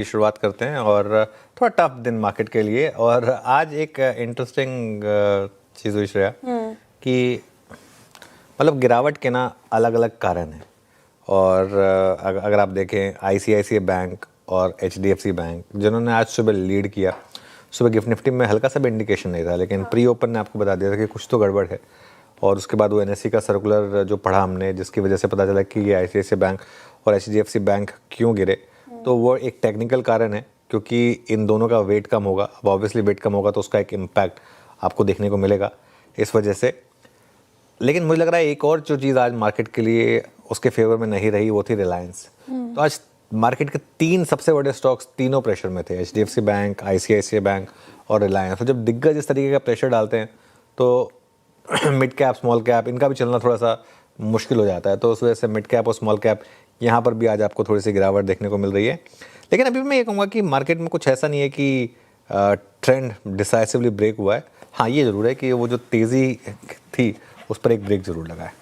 की शुरुआत करते हैं और थोड़ा टफ दिन मार्केट के लिए। और आज एक इंटरेस्टिंग चीज़ हुई श्रेया कि मतलब गिरावट के ना अलग अलग कारण हैं। और अगर आप देखें आईसीआईसीआई बैंक और एचडीएफसी बैंक जिन्होंने आज सुबह लीड किया, सुबह गिफ्ट निफ्टी में हल्का सा भी इंडिकेशन नहीं था, लेकिन प्री ओपन ने आपको बता दिया था कि कुछ तो गड़बड़ है। और उसके बाद वो एनएससी का सर्कुलर जो पढ़ा हमने, जिसकी वजह से पता चला कि ये आईसीआईसीआई बैंक और एचडीएफसी बैंक क्यों गिरे, तो वो एक टेक्निकल कारण है क्योंकि इन दोनों का वेट कम होगा। अब ऑब्वियसली वेट कम होगा तो उसका एक इम्पैक्ट आपको देखने को मिलेगा इस वजह से। लेकिन मुझे लग रहा है एक और जो चीज़ आज मार्केट के लिए उसके फेवर में नहीं रही वो थी रिलायंस। तो आज मार्केट के तीन सबसे बड़े स्टॉक्स तीनों प्रेशर में थे, एचडीएफसी बैंक, आईसीआईसीआई बैंक और रिलायंस। तो जब दिग्गज इस तरीके का प्रेशर डालते हैं तो मिड कैप स्मॉल कैप इनका भी चलना थोड़ा सा मुश्किल हो जाता है। तो उस वजह से मिड कैप और स्मॉल कैप यहाँ पर भी आज आपको थोड़ी सी गिरावट देखने को मिल रही है। लेकिन अभी मैं ये कहूँगा कि मार्केट में कुछ ऐसा नहीं है कि ट्रेंड डिसाइसिवली ब्रेक हुआ है। हाँ, ये ज़रूर है कि वो जो तेज़ी थी उस पर एक ब्रेक ज़रूर लगा है।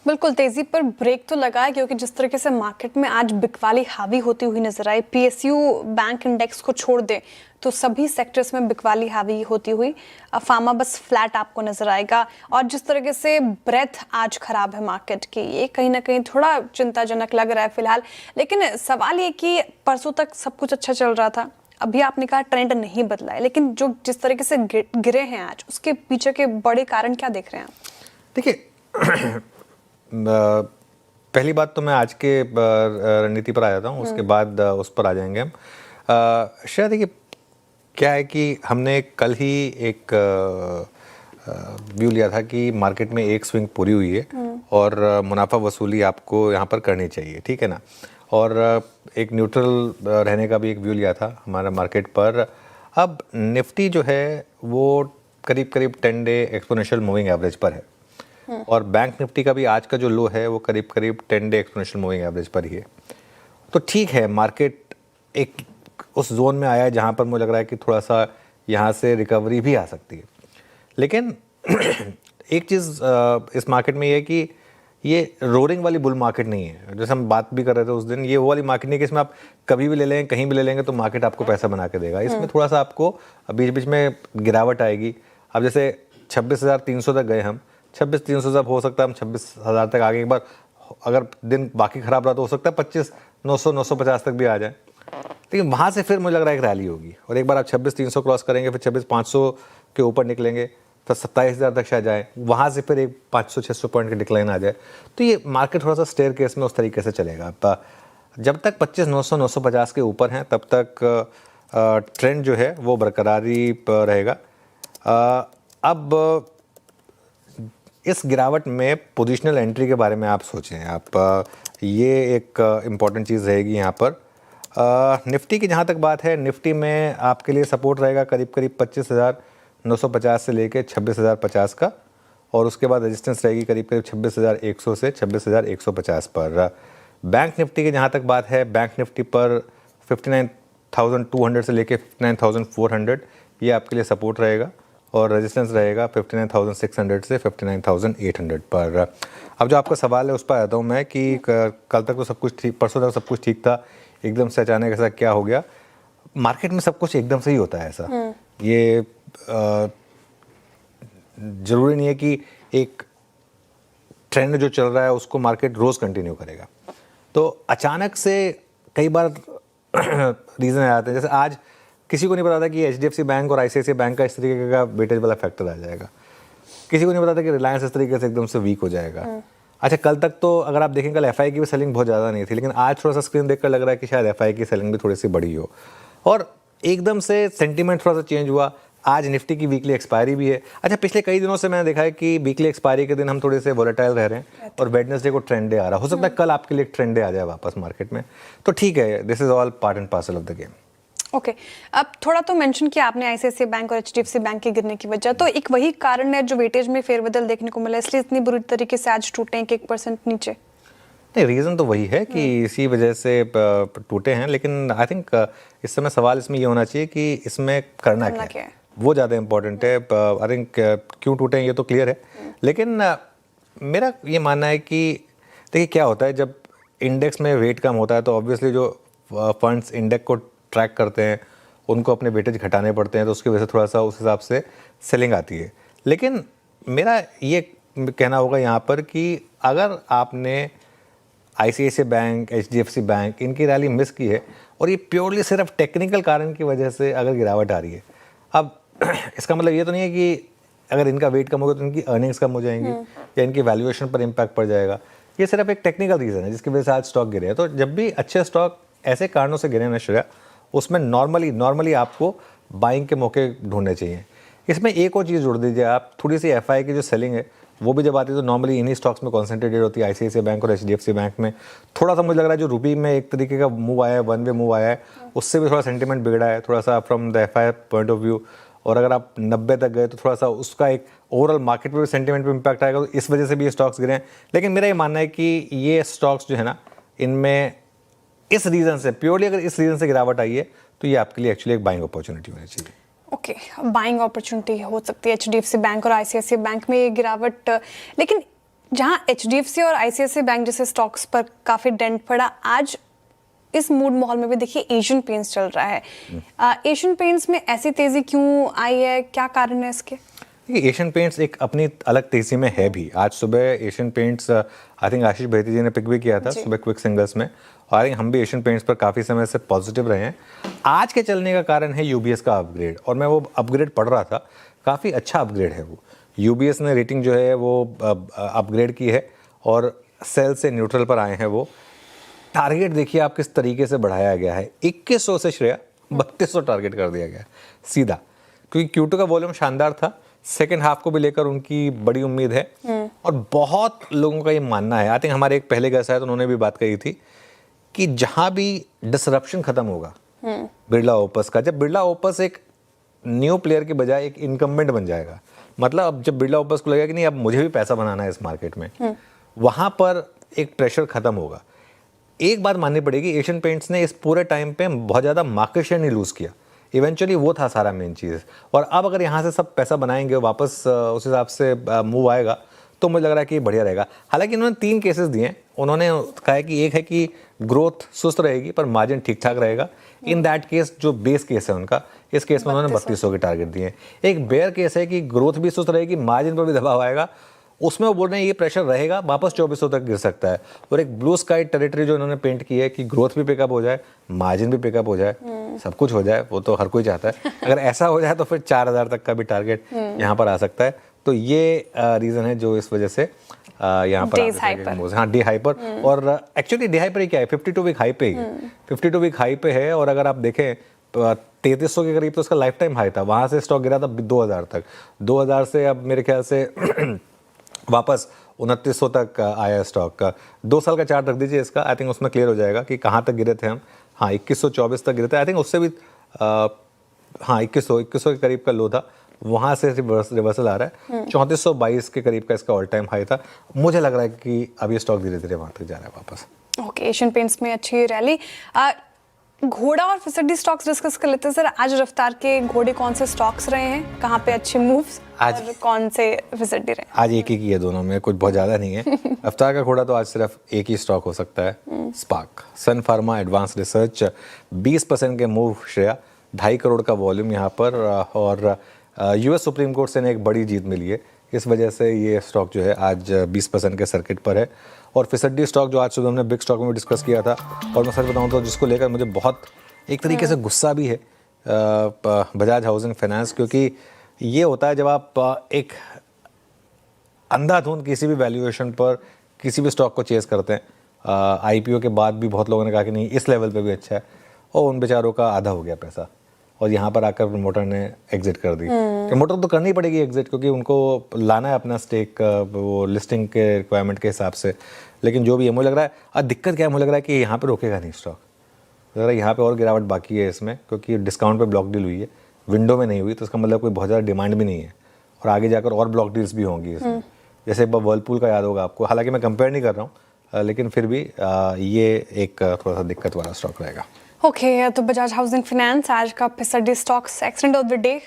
बिल्कुल, तेजी पर ब्रेक तो लगा है क्योंकि जिस तरीके से मार्केट में आज बिकवाली हावी होती हुई नजर आई, पीएसयू बैंक इंडेक्स को छोड़ दे तो सभी सेक्टर्स में बिकवाली हावी होती हुई, फार्मा बस फ्लैट आपको नजर आएगा। और जिस तरीके से ब्रेथ आज खराब है मार्केट की, ये कहीं ना कहीं थोड़ा चिंताजनक लग रहा है फिलहाल। लेकिन सवाल ये कि परसों तक सब कुछ अच्छा चल रहा था, अभी आपने कहा ट्रेंड नहीं बदला है, लेकिन जो जिस तरीके से गिरे हैं आज, उसके पीछे के बड़े कारण क्या देख रहे हैं आप? देखिए, पहली बात तो मैं आज के रणनीति पर आ जाता हूँ, उसके बाद उस पर आ जाएंगे हम। शायद देखिए क्या है कि हमने कल ही एक व्यू लिया था कि मार्केट में एक स्विंग पूरी हुई है और मुनाफा वसूली आपको यहाँ पर करनी चाहिए, ठीक है ना। और एक न्यूट्रल रहने का भी एक व्यू लिया था हमारा मार्केट पर। अब निफ्टी जो है वो करीब करीब 10 डे एक्सपोनेंशियल मूविंग एवरेज पर है और बैंक निफ्टी का भी आज का जो लो है वो करीब करीब 10 डे एक्सपोनेंशियल मूविंग एवरेज पर ही है। तो ठीक है, मार्केट एक उस जोन में आया है जहाँ पर मुझे लग रहा है कि थोड़ा सा यहाँ से रिकवरी भी आ सकती है। लेकिन एक चीज़ इस मार्केट में ये है कि ये रोरिंग वाली बुल मार्केट नहीं है। जैसे हम बात भी कर रहे थे उस दिन, ये वो वाली मार्केट नहीं है कि इसमें आप कभी भी ले लेंगे, कहीं भी ले लेंगे तो मार्केट आपको पैसा बना के देगा। इसमें थोड़ा सा आपको बीच बीच में गिरावट आएगी। अब जैसे 26,300 तक गए हम, 26,300 से हो सकता है हम 26,000 तक आगे। एक बार अगर दिन बाकी खराब रहा तो हो सकता है 25,900 950 तक भी आ जाए। लेकिन वहाँ से फिर मुझे लग रहा है एक रैली होगी और एक बार आप 26,300 क्रॉस करेंगे, फिर 26,500 के ऊपर निकलेंगे, फिर 27,000 तक शायद जाए, वहाँ से फिर एक 500-600 पॉइंट की डिक्लाइन आ जाए। तो ये मार्केट थोड़ा सा स्टेयर केस में उस तरीके से चलेगा। जब तक 25,900 950 के ऊपर हैं तब तक ट्रेंड जो है वो बरकरारी रहेगा। अब इस गिरावट में पोजिशनल एंट्री के बारे में आप सोचें। आप ये एक इम्पॉर्टेंट चीज़ रहेगी यहाँ पर। निफ्टी की जहाँ तक बात है, निफ्टी में आपके लिए सपोर्ट रहेगा करीब करीब 25,950 से लेके 26,050 का, और उसके बाद रेजिस्टेंस रहेगी करीब करीब 26,100 से 26,150 पर। बैंक निफ्टी की जहाँ तक बात है, बैंक निफ्टी पर 59,200 से लेके 59,400 ये आपके लिए सपोर्ट रहेगा और रेजिस्टेंस रहेगा 59,600 से 59,800 पर। अब जो आपका सवाल है उस पर आता हूँ मैं कि कल तक तो सब कुछ ठीक, परसों तक सब कुछ ठीक था, एकदम से अचानक ऐसा क्या हो गया। मार्केट में सब कुछ एकदम से ही होता है ऐसा। ये ज़रूरी नहीं है कि एक ट्रेंड जो चल रहा है उसको मार्केट रोज़ कंटिन्यू करेगा। तो अचानक से कई बार रीज़न आ जाते हैं। जैसे आज किसी को नहीं पता था कि एचडीएफसी बैंक और आईसीआईसीआई बैंक का इस तरीके का वेटेज वाला फैक्टर आ जाएगा। किसी को नहीं पता था कि रिलायंस इस तरीके से एकदम से वीक हो जाएगा। अच्छा, कल तक तो अगर आप देखें कल एफआई की भी सेलिंग बहुत ज़्यादा नहीं थी, लेकिन आज थोड़ा सा स्क्रीन देखकर लग रहा है कि शायद एफआई की सेलिंग भी थोड़ी सी बड़ी हो और एकदम से सेंटीमेंट थोड़ा सा चेंज हुआ। आज निफ्टी की वीकली एक्सपायरी भी है। अच्छा, पिछले कई दिनों से मैंने देखा है कि वीकली एक्सपायरी के दिन हम थोड़े से वोलेटाइल रह रहे हैं और वेडनेसडे को ट्रेंड डे आ रहा है। हो सकता है कल आपके लिए एक ट्रेंड डे आ जाए वापस मार्केट में। तो ठीक है, this is all part and parcel of the game. Okay, अब थोड़ा तो मेंशन किया आपने आईसीआईसीआई बैंक और एचडीएफसी बैंक के गिरने की वजह, तो एक वही कारण है जो वेटेज में फेरबदल देखने को मिला, इसलिए इतनी बुरी तरीके से आज टूटे हैं 1% नीचे? नहीं, रीज़न तो वही है कि इसी वजह से टूटे हैं। लेकिन आई थिंक इस समय सवाल इसमें ये होना चाहिए कि इसमें करना क्या है, वो ज़्यादा इंपॉर्टेंट है। आई थिंक क्यों टूटे हैं ये तो क्लियर है, लेकिन मेरा ये मानना है कि देखिए क्या होता है जब इंडेक्स में वेट कम होता है तो ऑब्वियसली जो फंड्स इंडेक्स को ट्रैक करते हैं, उनको अपने वेटेज घटाने पड़ते हैं, तो उसकी वजह से थोड़ा सा उस हिसाब से सेलिंग आती है। लेकिन मेरा ये कहना होगा यहाँ पर कि अगर आपने ICICI बैंक, HDFC बैंक, इनकी रैली मिस की है और ये प्योरली सिर्फ टेक्निकल कारण की वजह से अगर गिरावट आ रही है, अब इसका मतलब ये तो नहीं है कि अगर इनका वेट कम होगा तो इनकी अर्निंग्स कम हो जाएंगी या इनकी वैल्यूएशन पर इम्पैक्ट पड़ जाएगा। ये सिर्फ एक टेक्निकल रीज़न है जिसकी वजह से आज स्टॉक गिरे हैं। तो जब भी अच्छे स्टॉक ऐसे कारणों से गिरे ना श्रेया, उसमें नॉर्मली आपको बाइंग के मौके ढूंढने चाहिए। इसमें एक और चीज़ जोड़ दीजिए आप, थोड़ी सी FI की जो सेलिंग है वो भी जब आती है तो नॉर्मली इन्हीं स्टॉक्स में कॉन्सेंट्रेटेड होती है, ICICI बैंक और HDFC बैंक में। थोड़ा सा मुझे लग रहा है जो रुपी में एक तरीके का मूव आया है, वन वे मूव आया है, उससे भी थोड़ा सेंटीमेंट बिगड़ा है थोड़ा सा from the FI point of view. और अगर आप 90 तक गए तो थोड़ा सा उसका एक ओवरऑल मार्केट पे भी सेंटीमेंट पे इम्पैक्ट आएगा, तो इस वजह से भी ये स्टॉक्स गिरे हैं। लेकिन मेरा ये मानना है कि ये स्टॉक्स जो है ना, इनमें इस रीज़न से, प्योरली अगर इस रीज़न से गिरावट आई है तो ये आपके लिए एक्चुअली एक बाइंग अपॉर्चुनिटी होनी चाहिए। ओके, बाइंग अपॉर्चुनिटी हो सकती है HDFC बैंक और ICICI बैंक में ये गिरावट। लेकिन जहां HDFC और ICICI बैंक जैसे स्टॉक्स पर काफ़ी डेंट पड़ा, आज इस मूड माहौल में भी देखिए एशियन पेंट्स चल रहा है। एशियन पेंट्स में ऐसी तेज़ी क्यों आई है, क्या कारण है इसके? एशियन पेंट्स एक अपनी अलग तेजी में है भी। आज सुबह एशियन पेंट्स आई थिंक आशीष भैती जी ने पिक भी किया था सुबह क्विक सिंगल्स में, और हम भी एशियन पेंट्स पर काफ़ी समय से पॉजिटिव रहे हैं। आज के चलने का कारण है UBS का अपग्रेड, और मैं वो अपग्रेड पढ़ रहा था, काफ़ी अच्छा अपग्रेड है वो। UBS ने रेटिंग जो है वो अपग्रेड की है और सेल से न्यूट्रल पर आए हैं वो। टारगेट देखिए आप किस तरीके से बढ़ाया गया है, 2100 से श्रेया 3200 टारगेट कर दिया गया सीधा, क्योंकि Q2 का वॉल्यूम शानदार था। सेकेंड हाफ को भी लेकर उनकी बड़ी उम्मीद है, और बहुत लोगों का ये मानना है, आई थिंक हमारे एक पहले गेस्ट आए तो उन्होंने भी बात कही थी कि जहां भी डिसरप्शन खत्म होगा बिरला ओपस का, जब बिरला ओपस एक न्यू प्लेयर के बजाय एक इनकम्बेंट बन जाएगा, मतलब अब जब बिरला ओपस को लगेगा कि नहीं अब मुझे भी पैसा बनाना है इस मार्केट में, वहां पर एक प्रेशर खत्म होगा। एक बात माननी पड़ेगी, एशियन पेंट्स ने इस पूरे टाइम पे बहुत ज़्यादा मार्केट शेयर नहीं लूज़ किया, इवेंचुअली वो था सारा मेन चीज़। और अब अगर यहाँ से सब पैसा बनाएंगे, वापस उस हिसाब से मूव आएगा, तो मुझे लग रहा है कि बढ़िया रहेगा। हालांकि उन्होंने 3 केसेस दिए। उन्होंने कहा है कि एक है कि ग्रोथ सुस्त रहेगी पर मार्जिन ठीक ठाक रहेगा। इन दैट केस जो बेस केस है उनका, इस केस में उन्होंने 3200 के टारगेट दिए। एक बेयर केस है कि ग्रोथ भी सुस्त रहेगी, मार्जिन पर भी दबाव आएगा, उसमें वो बोल रहे हैं ये प्रेशर रहेगा, वापस 2400 तक गिर सकता है। और एक ब्लू स्काई टेरिटरी जो इन्होंने पेंट की है कि ग्रोथ भी पिकअप हो जाए, मार्जिन भी पिकअप हो जाए, सब कुछ हो जाए, वो तो हर कोई चाहता है। अगर ऐसा हो जाए तो फिर 4000 तक का भी टारगेट यहाँ पर आ सकता है। तो ये रीज़न है जो इस वजह से यहाँ पर हाँ डी हाइपर। और एक्चुअली डी हाइपर ही क्या है, 52 वीक हाई पे ही 52 वीक हाई पे है। और अगर आप देखें 3300 के करीब तो उसका लाइफ टाइम हाई था, वहाँ से स्टॉक गिरा था 2000 तक, 2000 से अब मेरे ख्याल से वापस 2900 तक आया स्टॉक का। 2 साल का चार्ट रख दीजिए इसका, आई थिंक उसमें क्लियर हो जाएगा कि कहाँ तक गिरे थे हम। हाँ 2124 तक गिरे थे, आई थिंक उससे भी हाँ 2100 के करीब का लो था, वहाँ से रिवर्सल आ रहा है। 3422 के करीब का इसका ऑल टाइम हाई था। मुझे लग रहा है कि अब ये स्टॉक धीरे धीरे वहाँ तक जा रहा है वापस। ओके, एशियन पेंट्स में अच्छी रैली। घोड़ा और फिसड्डी स्टॉक्स डिस्कस कर लेते हैं सर। आज रफ्तार के घोड़े कौन से स्टॉक्स रहे हैं, कहाँ पे अच्छे मूव्स, और कौन से फिसड्डी रहे? आज एक ही है दोनों में, कुछ बहुत ज़्यादा नहीं है। रफ्तार का घोड़ा तो आज सिर्फ एक ही स्टॉक हो सकता है, स्पार्क। सन फार्मा एडवांस रिसर्च 20% के मूव श्रेया, 2.5 करोड़ का वॉल्यूम यहाँ पर। और US सुप्रीम कोर्ट से एक बड़ी जीत मिली है, इस वजह से ये स्टॉक जो है आज 20% के सर्किट पर है। और फिसड्डी स्टॉक जो आज सुबह हमने बिग स्टॉक में भी डिस्कस किया था, और मैं सच बताऊं तो जिसको लेकर मुझे बहुत एक तरीके से गुस्सा भी है, बजाज हाउसिंग फाइनेंस। क्योंकि ये होता है जब आप एक अंधाधुंध किसी भी वैल्यूएशन पर किसी भी स्टॉक को चेस करते हैं। IPO के बाद भी बहुत लोगों ने कहा कि नहीं इस लेवल पे भी अच्छा है, और उन बेचारों का आधा हो गया पैसा, और यहाँ पर आकर प्रमोटर ने एग्जिट कर दी। प्रमोटर तो करनी पड़ेगी एग्जिट, क्योंकि उनको लाना है अपना स्टेक वो लिस्टिंग के रिक्वायरमेंट के हिसाब से। लेकिन जो भी है, मुझे लग रहा है अब दिक्कत क्या है, मुझे लग रहा है कि यहाँ पे रोकेगा नहीं स्टॉक। लग रहा है यहाँ पे और गिरावट बाकी है इसमें, क्योंकि डिस्काउंट पे ब्लॉक डील हुई है, विंडो में नहीं हुई, तो इसका मतलब कोई बहुत ज़्यादा डिमांड भी नहीं है, और आगे जाकर और ब्लॉक डील्स भी होंगी इसमें। जैसे एक बार वर्लपूल का याद होगा आपको, हालांकि मैं कंपेयर नहीं कर रहा हूँ, लेकिन फिर भी ये एक थोड़ा सा दिक्कत वाला स्टॉक रहेगा। ओके, तो बजाज हाउसिंग फाइनेंस आज का फिसड्डी stocks accident of the day.